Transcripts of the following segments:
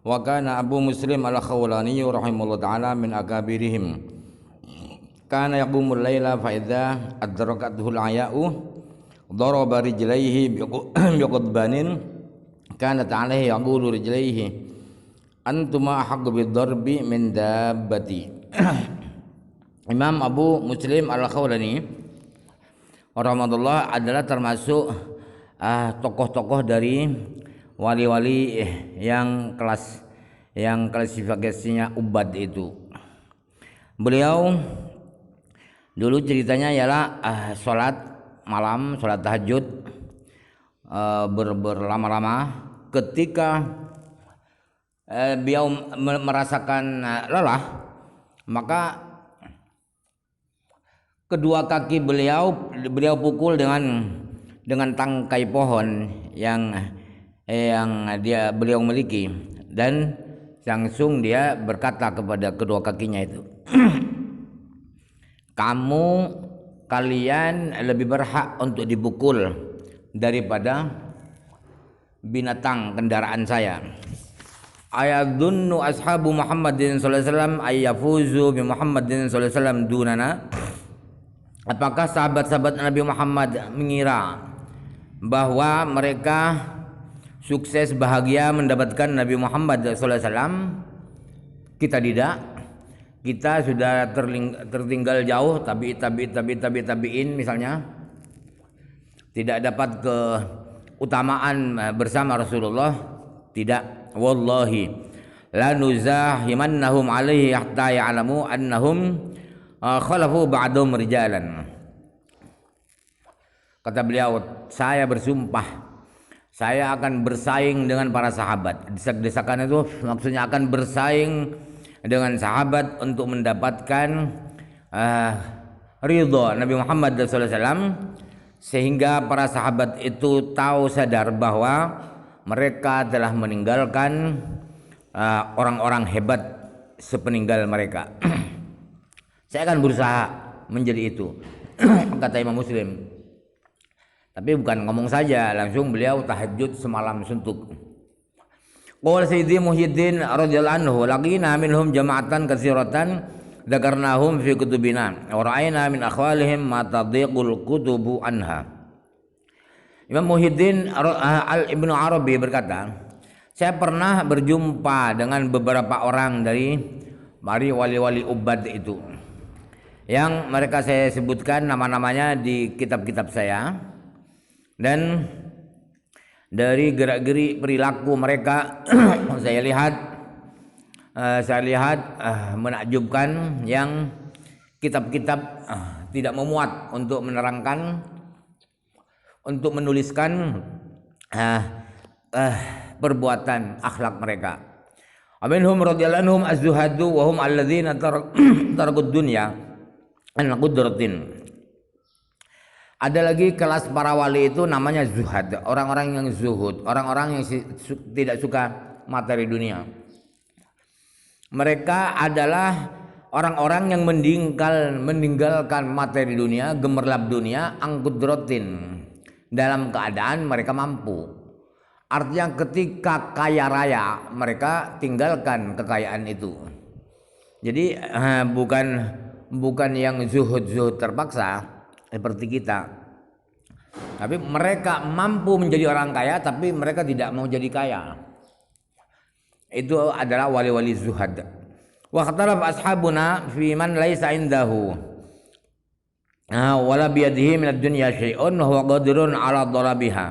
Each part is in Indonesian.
Wa kana Abu Muslim al-Khawlani rahimahullah taala min akabirihim. Kana yaqumul laila fa idza adrakathu al-aya'u daraba rijlaihi biqudbanin kanat alaihi yaqulu rijlaihi antuma haqqu bid-darbi min dabbati. Imam Abu Muslim al-Khawlani rahimahullah adalah termasuk tokoh-tokoh dari wali-wali yang klasifikasinya ubad itu. Beliau dulu ceritanya ialah sholat malam, sholat tahajud berlama-lama. Ketika beliau merasakan lelah, maka kedua kaki beliau pukul dengan tangkai pohon yang beliau miliki, dan langsung dia berkata kepada kedua kakinya itu, kalian lebih berhak untuk dipukul daripada binatang kendaraan saya. Ayadunnu ashabu Muhammadin sallallahu alaihi wasallam ayyafuzu bi Muhammadin sallallahu alaihi wasallam dunana. Apakah sahabat-sahabat Nabi Muhammad mengira bahwa mereka sukses bahagia mendapatkan Nabi Muhammad SAW? Kita tidak. Kita sudah tertinggal jauh, tabi'in misalnya, tidak dapat keutamaan bersama Rasulullah. Tidak. Wallahi la nuzahimannahum alaihi hatta ya'lamu annahum khalafu ba'dhum rijalan. Kata beliau, saya bersumpah saya akan bersaing dengan para sahabat. Desak-desakan itu maksudnya akan bersaing dengan sahabat untuk mendapatkan ridha Nabi Muhammad SAW, sehingga para sahabat itu tahu sadar bahwa mereka telah meninggalkan orang-orang hebat sepeninggal mereka. Saya akan berusaha menjadi itu, kata Imam Muslim. Tapi bukan ngomong saja, langsung beliau tahajud semalam suntuk. Qala Sayyidi Muhyiddin radhiyallahu anhu, laqina minhum jama'atan katsiratan dzakarnahum fi kutubina wa ra'ayna min akhwalihim ma tadhiqul kutubu anha. Imam Muhyiddin Ibnu Arabi berkata, saya pernah berjumpa dengan beberapa orang dari wali-wali ubad itu, yang mereka saya sebutkan nama-namanya di kitab-kitab saya. Dan dari gerak-gerik perilaku mereka saya lihat menakjubkan, yang kitab-kitab tidak memuat untuk menerangkan, untuk menuliskan perbuatan akhlak mereka. Aminhum radhiyallahu anhum az-zuhadu wa hum alladzina tarakud dunya an qudratin. Ada lagi kelas para wali itu namanya zuhad, orang-orang yang zuhud, orang-orang yang tidak suka materi dunia. Mereka adalah orang-orang yang meninggalkan materi dunia, gemerlap dunia, angkudrotin, dalam keadaan mereka mampu. Artinya ketika kaya raya, mereka tinggalkan kekayaan itu. Jadi bukan yang zuhud terpaksa seperti kita, tapi mereka mampu menjadi orang kaya, tapi mereka tidak mau jadi kaya. Itu adalah wali-wali zuhad. Wa khatalaf ashabuna fi man laisa indahu wala biyadihi min ad-dunya syai'un wa huwa qadirun ala darabiha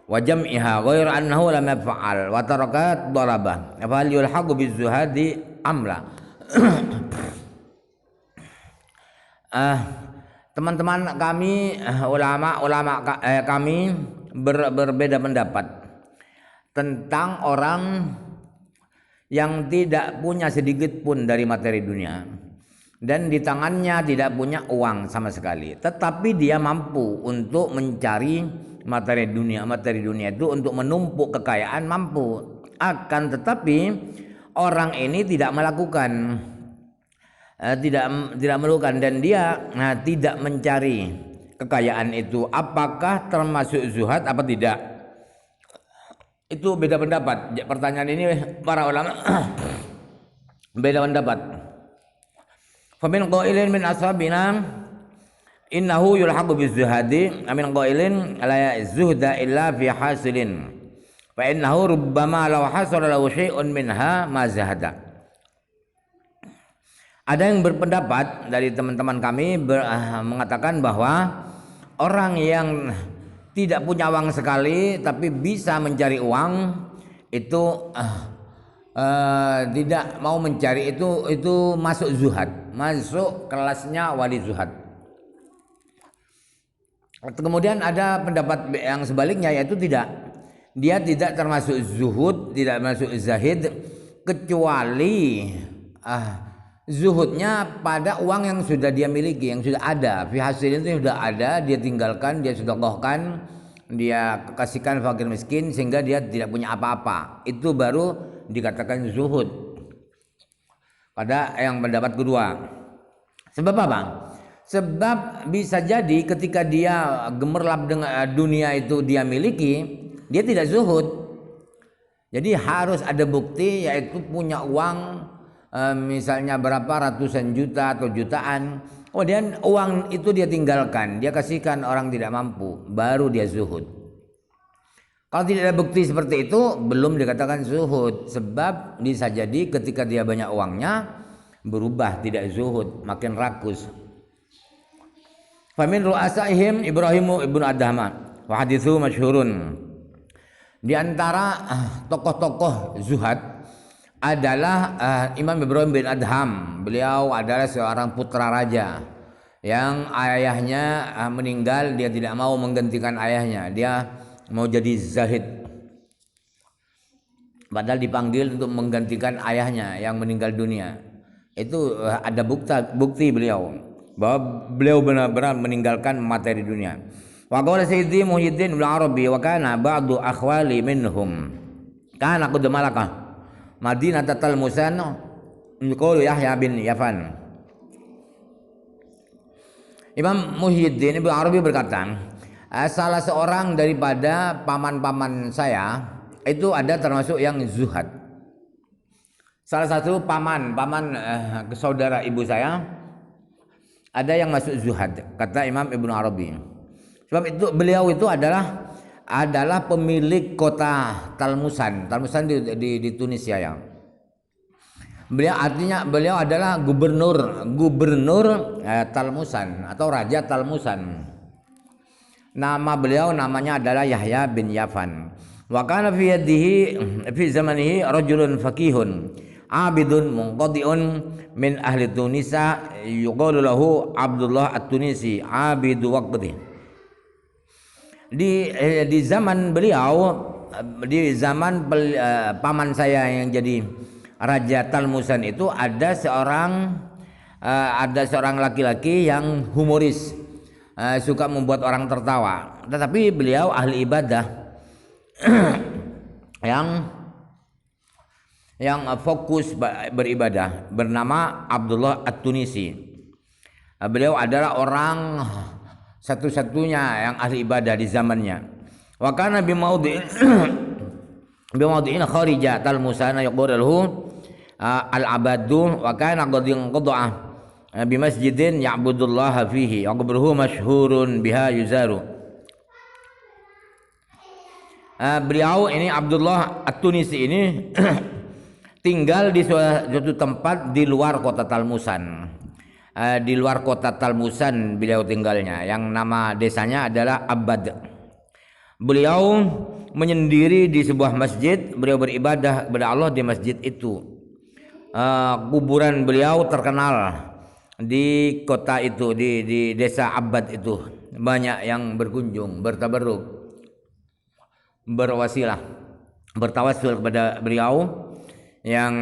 wa jam'iha ghairu annahu lam yaf'al wa tarakat darabah fa hal yulhaqu bizuhadi amla. Teman-teman kami, ulama kami berbeda pendapat tentang orang yang tidak punya sedikit pun dari materi dunia, dan di tangannya tidak punya uang sama sekali, tetapi dia mampu untuk mencari materi dunia itu untuk menumpuk kekayaan, mampu. Akan tetapi orang ini tidak melakukan dan dia tidak mencari kekayaan itu. Apakah termasuk zuhad apa tidak? Itu beda pendapat. Pertanyaan ini para ulama beda pendapat. Famin qailin min ashabina innahu yulhaqu bizuhadi amin qailin la zuhda illa fi hasilin fa innahu rubbama law hasala lahu syai'un minha ma zahada. Ada yang berpendapat dari teman-teman kami mengatakan bahwa orang yang tidak punya uang sekali tapi bisa mencari uang itu tidak mau mencari itu masuk zuhad, masuk kelasnya wali zuhad. Kemudian ada pendapat yang sebaliknya, yaitu tidak, dia tidak termasuk zuhud, tidak masuk zahid, kecuali zuhudnya pada uang yang sudah dia miliki, yang sudah ada, fi hasil itu sudah ada, dia tinggalkan, dia sedekahkan, dia kasihkan fakir miskin sehingga dia tidak punya apa-apa. Itu baru dikatakan zuhud. Pada yang pendapat kedua. Sebab apa? Sebab bisa jadi ketika dia gemerlap dengan dunia itu dia miliki, dia tidak zuhud. Jadi harus ada bukti, yaitu punya uang misalnya berapa ratusan juta atau jutaan, kemudian uang itu dia tinggalkan, dia kasihkan orang tidak mampu, baru dia zuhud. Kalau tidak ada bukti seperti itu, belum dikatakan zuhud. Sebab bisa jadi ketika dia banyak uangnya berubah tidak zuhud, makin rakus. Famin ru'asaihim Ibrahimu ibnu Adham wa hadithu masyhurun. Di antara tokoh-tokoh zuhad adalah Imam Ibrahim bin Adham. Beliau adalah seorang putra raja yang ayahnya meninggal, dia tidak mau menggantikan ayahnya, dia mau jadi zahid. Padahal dipanggil untuk menggantikan ayahnya yang meninggal dunia. Itu ada bukti beliau bahwa beliau benar-benar meninggalkan materi dunia. Wa qala Sayyidi Muhyiddin Ibnu Arabi wa kana ba'du akhwali minhum kana qad malaka Madinah Talmusan yuqalu Yahya bin Yafan. Imam Muhyiddin Ibnu Arabi berkata, salah seorang daripada paman-paman saya itu ada termasuk yang zuhad. Salah satu paman saudara ibu saya ada yang masuk zuhad, kata Imam Ibnu Arabi. Sebab itu beliau itu adalah pemilik kota Talmusan. Talmusan di Tunisia ya. Beliau adalah gubernur Talmusan atau raja Talmusan. Nama beliau namanya adalah Yahya bin Yafan. Wa kana fi yadihi fi zamanihi rajulun faqihun abidun munqadiun min ahli Tunisia yuqalu lahu Abdullah At-Tunisi abidu waqti. Di zaman beliau, di zaman paman saya yang jadi raja Talmusan itu ada seorang laki-laki yang humoris, suka membuat orang tertawa, tetapi beliau ahli ibadah yang fokus beribadah, bernama Abdullah At-Tunisi. Beliau adalah orang satu-satunya yang ahli ibadah di zamannya. Wa kana bi mawdi'in kharija Talmusan yaqulu al-abadu wa kana qad inqada'a bi masjidin ya'budullah fihi wa qabruhu masyhurun biha yuzaru. Beliau ini Abdullah At-Tunisi ini tinggal di suatu tempat di luar kota Talmusan. Di luar kota Talmusan beliau tinggalnya, yang nama desanya adalah Abad. Beliau menyendiri di sebuah masjid, beliau beribadah kepada Allah di masjid itu. Kuburan beliau terkenal di kota itu, di desa Abad itu. Banyak yang berkunjung, bertabarruk, berwasilah, bertawassul kepada beliau. Yang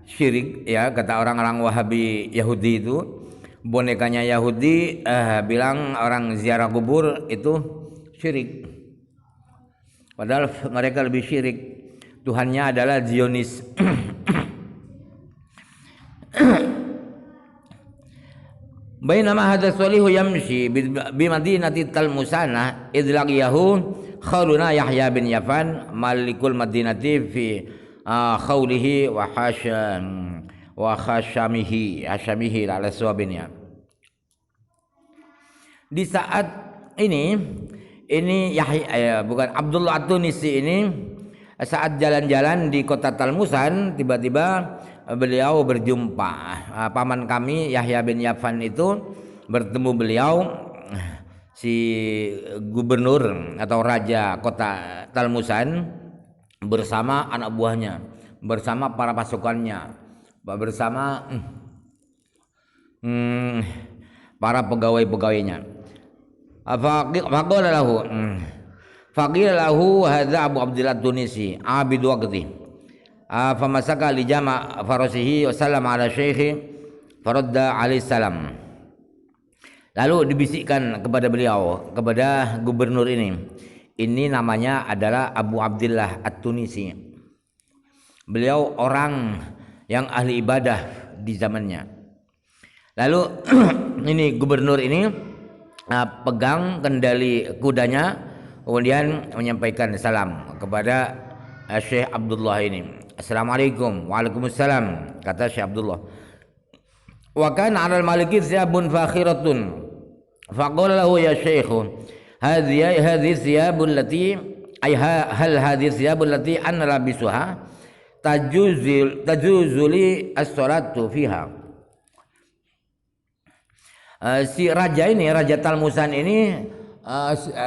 syirik ya, kata orang-orang Wahabi Yahudi itu, bonekanya Yahudi bilang orang ziarah kubur itu syirik, padahal mereka lebih syirik. Tuhannya adalah Zionis. Bainama hadza salihu yamshi bi madinati Talmusana idh laqiyahu khauluna Yahya bin Yafan malikul Madinati fi khaulihi wa hashamihi ala suwabinya. Di saat ini Yahya bukan Abdullah At-Tunisi ini saat jalan-jalan di kota Talmusan, tiba-tiba beliau berjumpa paman kami Yahya bin Yafan itu, bertemu beliau si gubernur atau raja kota Talmusan bersama anak buahnya, bersama para pasukannya, bersama para pegawai-pegawainya. Faqala lahu hadza Abu Abdillah Tunisi abid waqti famasaka li jama' farasihi wa sallama ala syekhi faradda alaihi salam. Lalu dibisikkan kepada beliau, kepada gubernur ini namanya adalah Abu Abdillah At-Tunisi. Beliau orang yang ahli ibadah di zamannya. Lalu ini gubernur ini pegang kendali kudanya, kemudian menyampaikan salam kepada Syekh Abdullah ini. Assalamualaikum. Waalaikumsalam, kata Syekh Abdullah. Wa kana 'alal maliki thiyabun fakhiratun. Faqala lahu ya Syekh, hadhihi thiyabul lati hal hadhihi thiyabul lati ana labisuha tajuzuli as-salatu fiha. Si raja ini, Raja Talmusan ini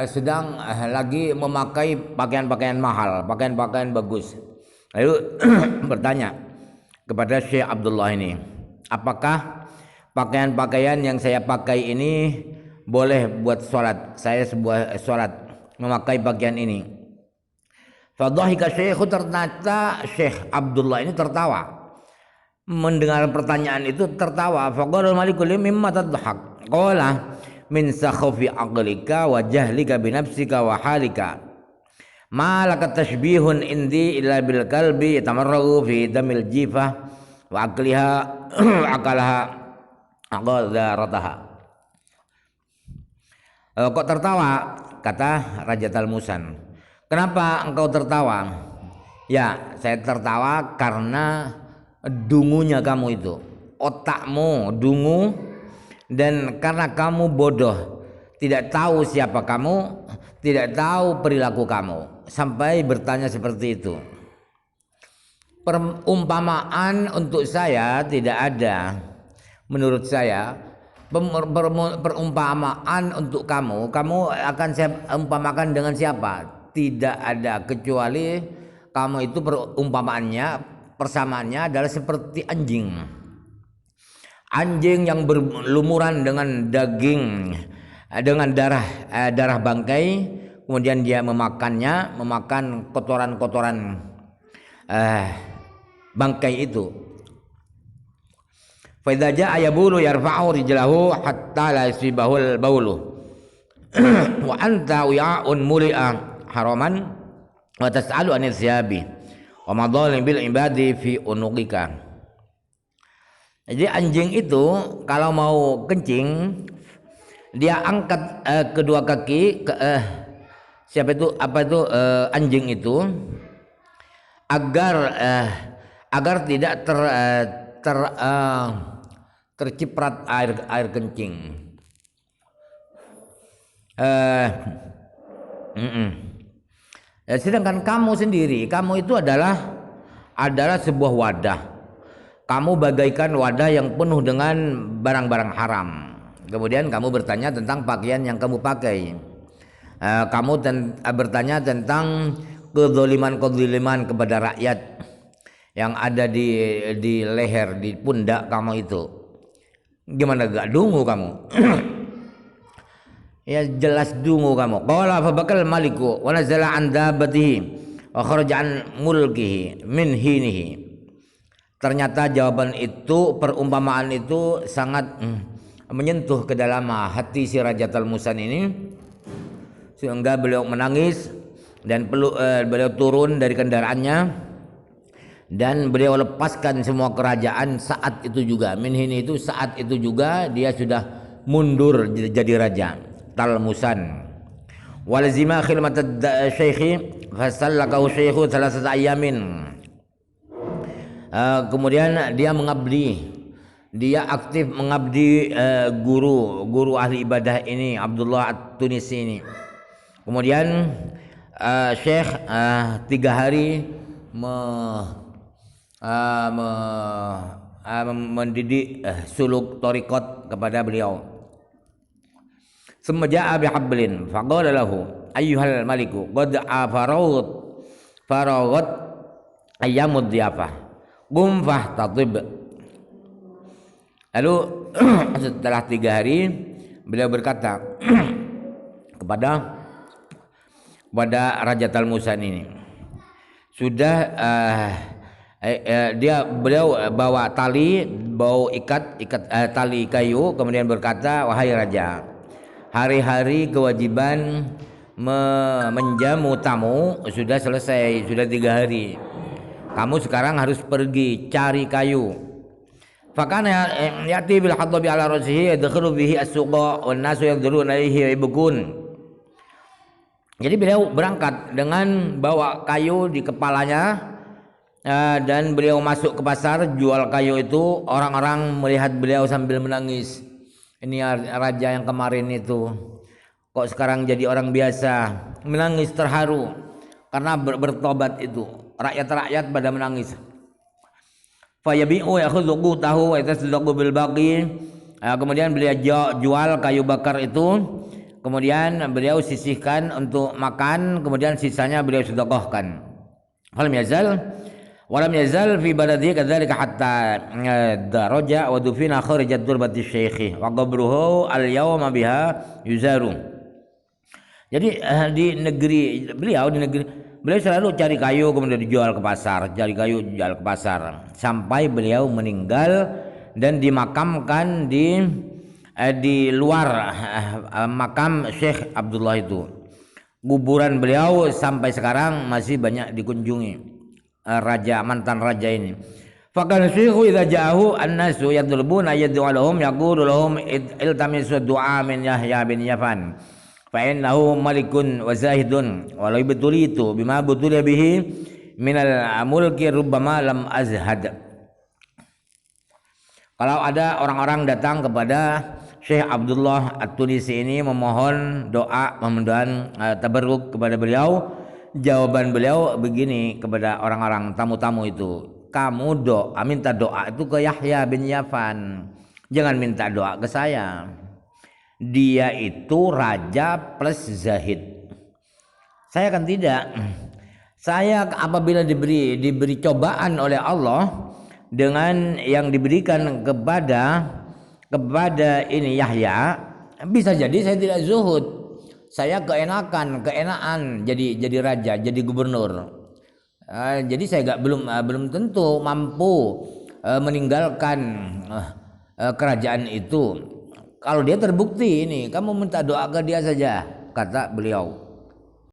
sedang lagi memakai pakaian-pakaian mahal, pakaian-pakaian bagus. Lalu bertanya kepada Syekh Abdullah ini, apakah pakaian-pakaian yang saya pakai ini boleh buat sholat? Saya sebuah sholat memakai pakaian ini. Fadhahika Syekh, ternyata Syekh Abdullah ini tertawa. Mendengar pertanyaan itu tertawa. Faqala malikul mimma tadhak. Qala min sakhafi aqlika wa jahlika bi nafsika wa halika. Ma laka tashbihun indi illa bil kalbi yatamarragu fi damil jifah wa aqliha aqalaha aqadarataha. Kok tertawa? Kata Raja Talmusan. Kenapa engkau tertawa? Ya, saya tertawa karena dungunya kamu itu, otakmu dungu, dan karena kamu bodoh, tidak tahu siapa kamu, tidak tahu perilaku kamu, sampai bertanya seperti itu. Perumpamaan untuk saya tidak ada. Menurut saya perumpamaan untuk kamu akan saya umpamakan dengan siapa? Tidak ada, kecuali kamu itu perumpamaannya, persamaannya adalah seperti anjing. Anjing yang berlumuran dengan daging, dengan darah bangkai, kemudian dia memakan kotoran-kotoran bangkai itu. Fa idza jaa yabulu yarfa'u rijlahu hatta la yusibahul baulu wa anta wi'un muli'a haraman wa tas'alu anil thiyabi wa madhalim bil ibadi fi unuqika. Jadi anjing itu kalau mau kencing, dia angkat kedua kaki anjing itu agar tidak terciprat air kencing. Sedangkan kamu sendiri, kamu itu adalah sebuah wadah. Kamu bagaikan wadah yang penuh dengan barang-barang haram. Kemudian kamu bertanya tentang pakaian yang kamu pakai. Kamu bertanya tentang kezaliman kepada rakyat yang ada di leher, di pundak kamu itu. Gimana gak dungu kamu? Ya jelas dungu kamu. Qala fa bakal maliku wa nazala an dabatihi wa kharaja an mulkihi min hinihi. Ternyata jawaban itu, perumpamaan itu sangat menyentuh ke dalam hati si Raja Talmusan ini, sehingga beliau menangis dan beliau turun dari kendaraannya dan beliau lepaskan semua kerajaan saat itu juga. Minhin itu saat itu juga dia sudah mundur jadi raja Talmusan. walazima khidmat syekhi fasallakahu syekhu salasata ayamin. Kemudian dia mengabdi, dia aktif mengabdi guru ahli ibadah ini Abdullah At-Tunisi ini. Kemudian Syekh 3 hari mendidik suluk torikot kepada beliau. Semenjak Abi Hablin faqala lahu ayyuhal maliku qad faragat ayyamud diyafah qum fahtatib. Lalu setelah 3 hari beliau berkata kepada Raja Talmusan ini, sudah beliau bawa ikat tali kayu, kemudian berkata, wahai raja, hari-hari kewajiban menjamu tamu sudah selesai, sudah 3 hari. Kamu sekarang harus pergi cari kayu. Fakana yati bil hadabi ala rasihi yadkhulu bihi as-suqa wan nasu yadkhuluna ilayhi yabkun. Jadi beliau berangkat dengan bawa kayu di kepalanya, dan beliau masuk ke pasar jual kayu itu. Orang-orang melihat beliau sambil menangis. Ini raja yang kemarin itu kok sekarang jadi orang biasa, menangis terharu karena bertobat itu. Rakyat-rakyat pada menangis. Fayabi'u yakhudhu tahu wa yatasaddaqu bil baqi. Kemudian beliau jual kayu bakar itu. Kemudian beliau sisihkan untuk makan, kemudian sisanya beliau sedekahkan. Walam yazal fi baladi kadzalika hatta daraja wa dufina kharijat turbati syekhi wa qabruhu al-yawma biha yuzaru. Jadi di negeri beliau selalu cari kayu kemudian dijual ke pasar, cari kayu jual ke pasar sampai beliau meninggal dan dimakamkan di luar makam Syekh Abdullah itu. Kuburan beliau sampai sekarang masih banyak dikunjungi mantan raja ini. Fakal syekhu idza ja'ahu an-nasu yadlubuna yad'u lahum yaqulu lahum iltamisu du'a min Yahya bin Yafan fa innahu malikun wa zahidun wa la yubtulitu bima butulia bihi min al-mulki rubbama lam azhad. Kalau ada orang-orang datang kepada Syekh Abdullah At-Tunisi ini memohon doa, memohon tabarruk kepada beliau, jawaban beliau begini kepada orang-orang tamu-tamu itu, kamu minta doa itu ke Yahya bin Yafan, jangan minta doa ke saya. Dia itu raja plus zahid, saya kan tidak. Saya apabila diberi cobaan oleh Allah dengan yang diberikan kepada ini Yahya, bisa jadi saya tidak zuhud, saya keenaan jadi raja, jadi gubernur. Jadi saya belum tentu mampu meninggalkan kerajaan itu. Kalau dia terbukti ini, kamu minta doa ke dia saja, kata beliau.